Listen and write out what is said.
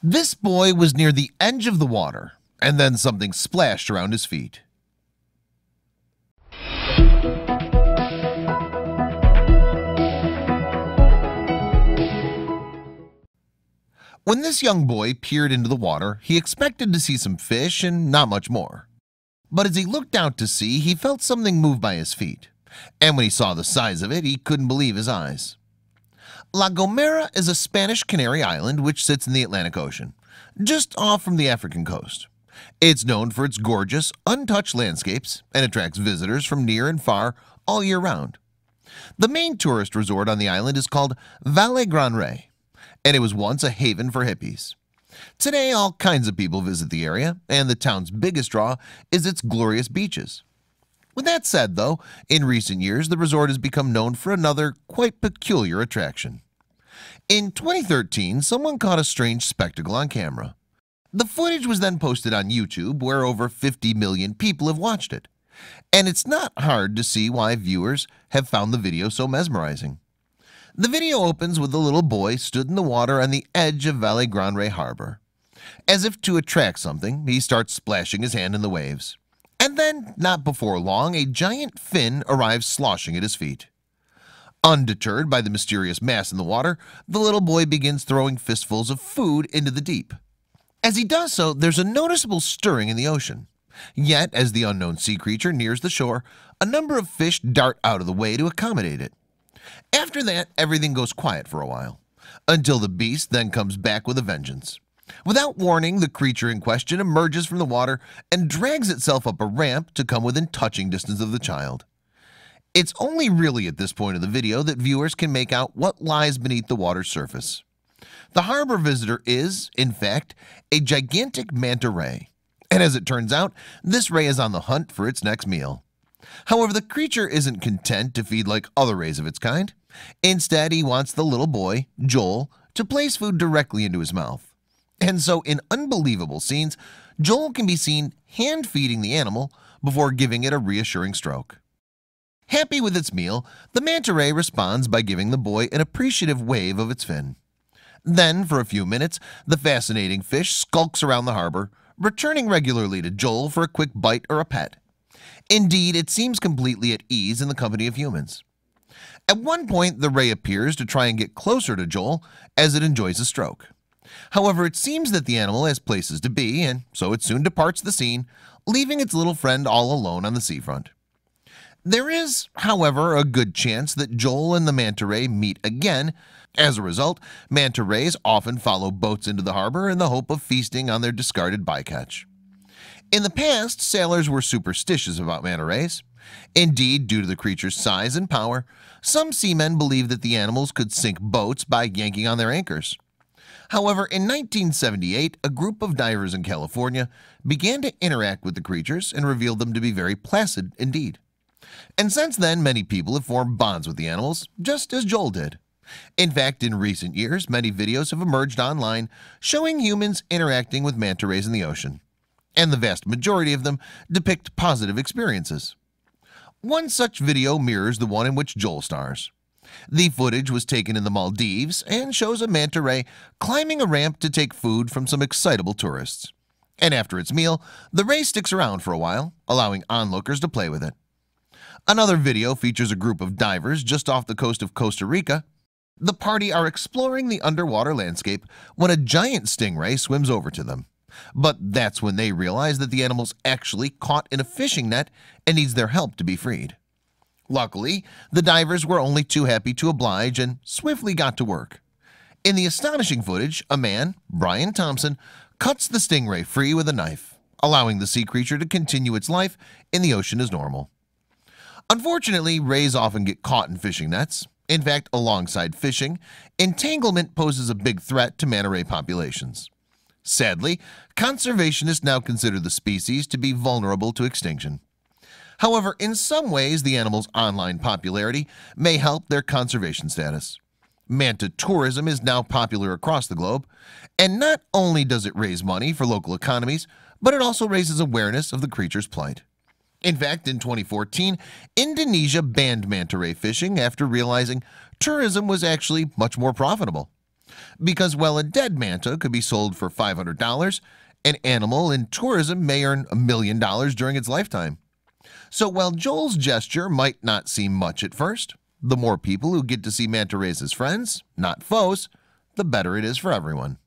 This boy was near the edge of the water, and then something splashed around his feet. When this young boy peered into the water, he expected to see some fish and not much more. But as he looked out to sea, he felt something move by his feet, and when he saw the size of it, he couldn't believe his eyes. La Gomera is a Spanish Canary island which sits in the Atlantic Ocean, just off from the African coast. It's known for its gorgeous, untouched landscapes and attracts visitors from near and far all year round. The main tourist resort on the island is called Valle Gran Rey, and it was once a haven for hippies. Today, all kinds of people visit the area, and the town's biggest draw is its glorious beaches. With that said, though, in recent years the resort has become known for another quite peculiar attraction. In 2013, someone caught a strange spectacle on camera. The footage was then posted on YouTube, where over 50 million people have watched it. And it's not hard to see why viewers have found the video so mesmerizing. The video opens with a little boy stood in the water on the edge of Valle Gran Rey Harbor. As if to attract something, he starts splashing his hand in the waves. And then, not before long, a giant fin arrives sloshing at his feet. Undeterred by the mysterious mass in the water, the little boy begins throwing fistfuls of food into the deep. As he does so, there's a noticeable stirring in the ocean. Yet, as the unknown sea creature nears the shore, a number of fish dart out of the way to accommodate it. After that, everything goes quiet for a while, until the beast then comes back with a vengeance. Without warning, the creature in question emerges from the water and drags itself up a ramp to come within touching distance of the child. It's only really at this point of the video that viewers can make out what lies beneath the water's surface. The harbor visitor is, in fact, a gigantic manta ray, and as it turns out, this ray is on the hunt for its next meal. However, the creature isn't content to feed like other rays of its kind. Instead, he wants the little boy, Joel, to place food directly into his mouth. And so in unbelievable scenes, Joel can be seen hand-feeding the animal before giving it a reassuring stroke. Happy with its meal, the manta ray responds by giving the boy an appreciative wave of its fin. Then, for a few minutes, the fascinating fish skulks around the harbor, returning regularly to Joel for a quick bite or a pet. Indeed, it seems completely at ease in the company of humans. At one point, the ray appears to try and get closer to Joel as it enjoys a stroke. However, it seems that the animal has places to be, and so it soon departs the scene, leaving its little friend all alone on the seafront. There is, however, a good chance that Joel and the manta ray meet again. As a result, manta rays often follow boats into the harbor in the hope of feasting on their discarded bycatch. In the past, sailors were superstitious about manta rays. Indeed, due to the creature's size and power, some seamen believed that the animals could sink boats by yanking on their anchors. However, in 1978, a group of divers in California began to interact with the creatures and revealed them to be very placid indeed. And since then, many people have formed bonds with the animals, just as Joel did. In fact, in recent years, many videos have emerged online showing humans interacting with manta rays in the ocean, and the vast majority of them depict positive experiences. One such video mirrors the one in which Joel stars. The footage was taken in the Maldives and shows a manta ray climbing a ramp to take food from some excitable tourists. And after its meal, the ray sticks around for a while, allowing onlookers to play with it. Another video features a group of divers just off the coast of Costa Rica. The party are exploring the underwater landscape when a giant stingray swims over to them. But that's when they realize that the animal's actually caught in a fishing net and needs their help to be freed. Luckily, the divers were only too happy to oblige and swiftly got to work. In the astonishing footage, a man, Brian Thompson, cuts the stingray free with a knife, allowing the sea creature to continue its life in the ocean as normal. Unfortunately, rays often get caught in fishing nets. In fact, alongside fishing, entanglement poses a big threat to manta ray populations. Sadly, conservationists now consider the species to be vulnerable to extinction. However, in some ways, the animal's online popularity may help their conservation status. Manta tourism is now popular across the globe, and not only does it raise money for local economies, but it also raises awareness of the creature's plight. In fact, in 2014, Indonesia banned manta ray fishing after realizing tourism was actually much more profitable. Because while a dead manta could be sold for $500, an animal in tourism may earn $1 million during its lifetime. So while Joel's gesture might not seem much at first, the more people who get to see manta rays as friends, not foes, the better it is for everyone.